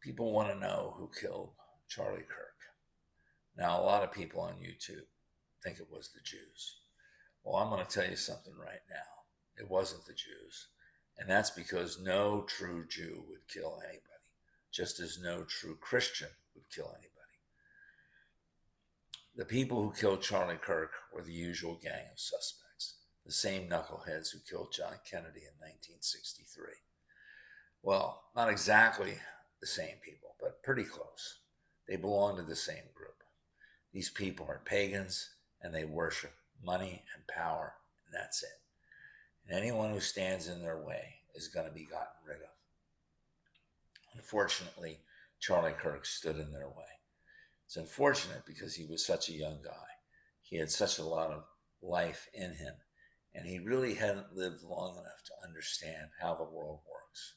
People want to know who killed Charlie Kirk. Now, a lot of people on YouTube think it was the Jews. Well, I'm going to tell you something right now. It wasn't the Jews. And that's because no true Jew would kill anybody, just as no true Christian would kill anybody. The people who killed Charlie Kirk were the usual gang of suspects, the same knuckleheads who killed John Kennedy in 1963. Well, not exactly the same people, but pretty close. They belong to the same group. These people are pagans and they worship money and power, and that's it. And anyone who stands in their way is going to be gotten rid of. Unfortunately, Charlie Kirk stood in their way. It's unfortunate because he was such a young guy. He had such a lot of life in him, and he really hadn't lived long enough to understand how the world works.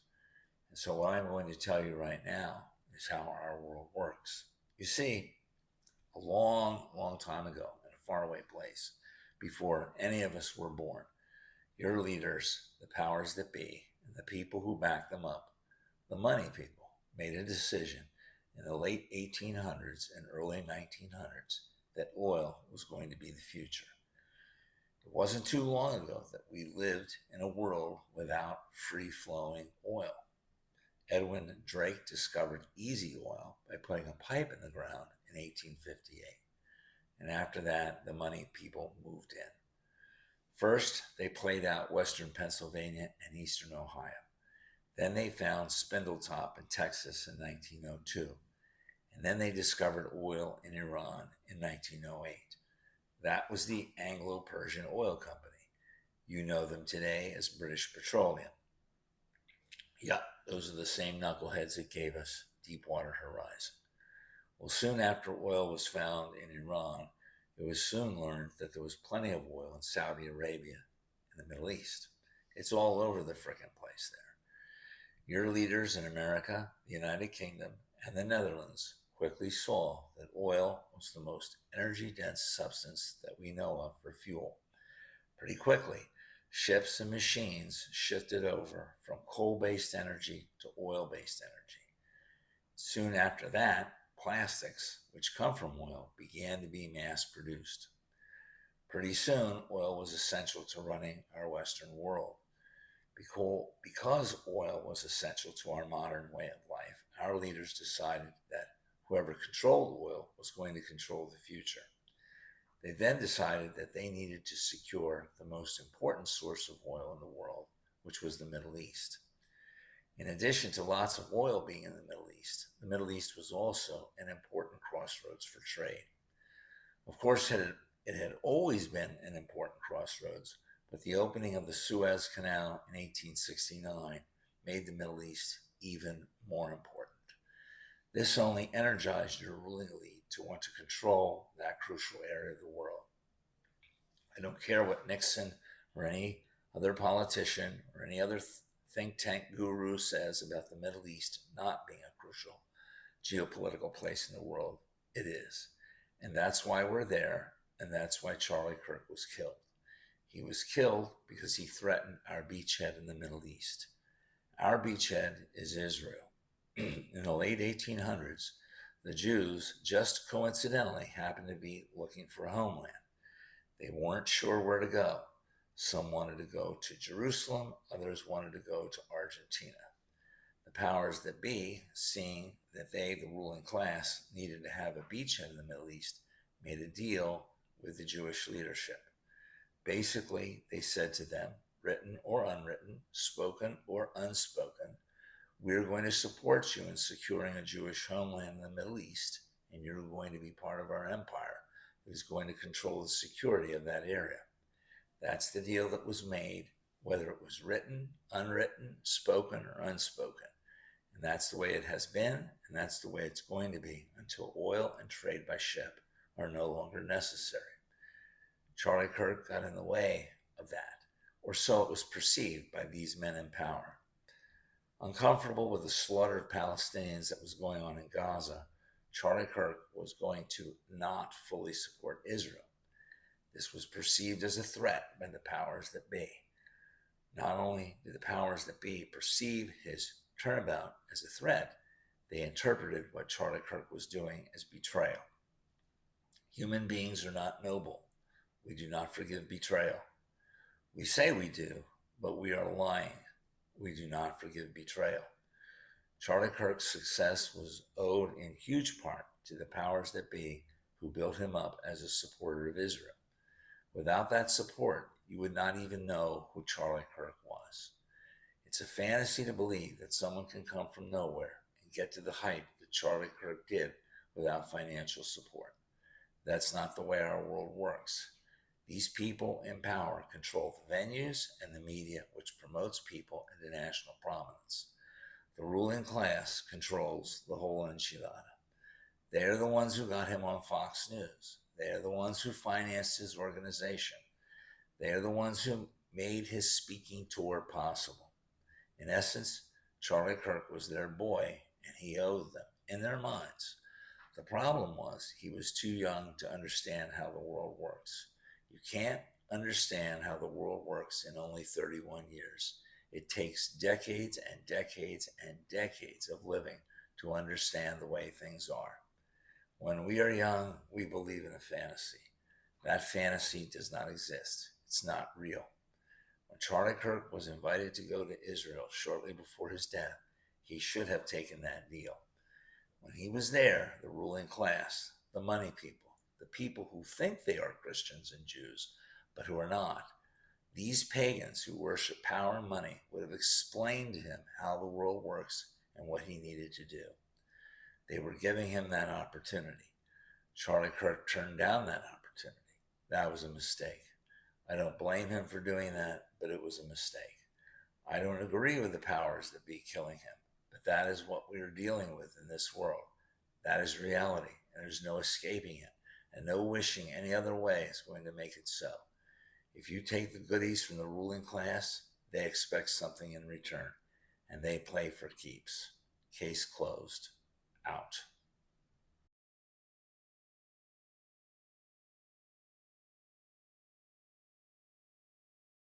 And so what I'm going to tell you right now is how our world works. You see, a long, long time ago in a faraway place, before any of us were born, your leaders, the powers that be, and the people who back them up, the money people, made a decision in the late 1800s and early 1900s that oil was going to be the future. It wasn't too long ago that we lived in a world without free-flowing oil. Edwin Drake discovered easy oil by putting a pipe in the ground in 1858. And after that, the money people moved in. First, they played out western Pennsylvania and eastern Ohio. Then they found Spindletop in Texas in 1902. And then they discovered oil in Iran in 1908. That was the Anglo-Persian Oil Company. You know them today as British Petroleum. Yeah, those are the same knuckleheads that gave us Deepwater Horizon. Well, soon after oil was found in Iran, it was soon learned that there was plenty of oil in Saudi Arabia and the Middle East. It's all over the frickin' place there. Your leaders in America, the United Kingdom, and the Netherlands quickly saw that oil was the most energy-dense substance that we know of for fuel. Pretty quickly, ships and machines shifted over from coal-based energy to oil-based energy. Soon after that, plastics, which come from oil, began to be mass-produced. Pretty soon, oil was essential to running our Western world. Because oil was essential to our modern way of life, our leaders decided that whoever controlled oil was going to control the future. They then decided that they needed to secure the most important source of oil in the world, which was the Middle East. In addition to lots of oil being in the Middle East was also an important crossroads for trade. Of course, it had always been an important crossroads, but the opening of the Suez Canal in 1869 made the Middle East even more important. This only energized your ruling elite to want to control that crucial area of the world. I don't care what Nixon or any other politician or any other think tank guru says about the Middle East not being a crucial geopolitical place in the world. It is. And that's why we're there, and that's why Charlie Kirk was killed. He was killed because he threatened our beachhead in the Middle East. Our beachhead is Israel. In the late 1800s, the Jews just coincidentally happened to be looking for a homeland. They weren't sure where to go. Some wanted to go to Jerusalem, others wanted to go to Argentina. The powers that be, seeing that they, the ruling class, needed to have a beachhead in the Middle East, made a deal with the Jewish leadership. Basically, they said to them, written or unwritten, spoken or unspoken, we're going to support you in securing a Jewish homeland in the Middle East, and you're going to be part of our empire that is going to control the security of that area. That's the deal that was made, whether it was written, unwritten, spoken, or unspoken. And that's the way it has been, and that's the way it's going to be until oil and trade by ship are no longer necessary. Charlie Kirk got in the way of that, or so it was perceived by these men in power. Uncomfortable with the slaughter of Palestinians that was going on in Gaza, Charlie Kirk was going to not fully support Israel. This was perceived as a threat by the powers that be. Not only did the powers that be perceive his turnabout as a threat, They interpreted what Charlie Kirk was doing as betrayal. Human beings are not noble. We do not forgive betrayal. We say we do, but we are lying. We do not forgive betrayal. Charlie Kirk's success was owed in huge part to the powers that be who built him up as a supporter of Israel. Without that support, you would not even know who Charlie Kirk was. It's a fantasy to believe that someone can come from nowhere and get to the height that Charlie Kirk did without financial support. That's not the way our world works. These people in power control the venues and the media which promotes people into national prominence. The ruling class controls the whole enchilada. They are the ones who got him on Fox News. They are the ones who financed his organization. They are the ones who made his speaking tour possible. In essence, Charlie Kirk was their boy, and he owed them, in their minds. The problem was he was too young to understand how the world works. You can't understand how the world works in only 31 years. It takes decades and decades and decades of living to understand the way things are. When we are young, we believe in a fantasy. That fantasy does not exist. It's not real. When Charlie Kirk was invited to go to Israel shortly before his death, he should have taken that deal. When he was there, the ruling class, the money people, the people who think they are Christians and Jews, but who are not, these pagans who worship power and money would have explained to him how the world works and what he needed to do. They were giving him that opportunity. Charlie Kirk turned down that opportunity. That was a mistake. I don't blame him for doing that, but it was a mistake. I don't agree with the powers that be killing him, but that is what we are dealing with in this world. That is reality, and there's no escaping it, and no wishing any other way is going to make it so. If you take the goodies from the ruling class, they expect something in return, and they play for keeps. Case closed. Out.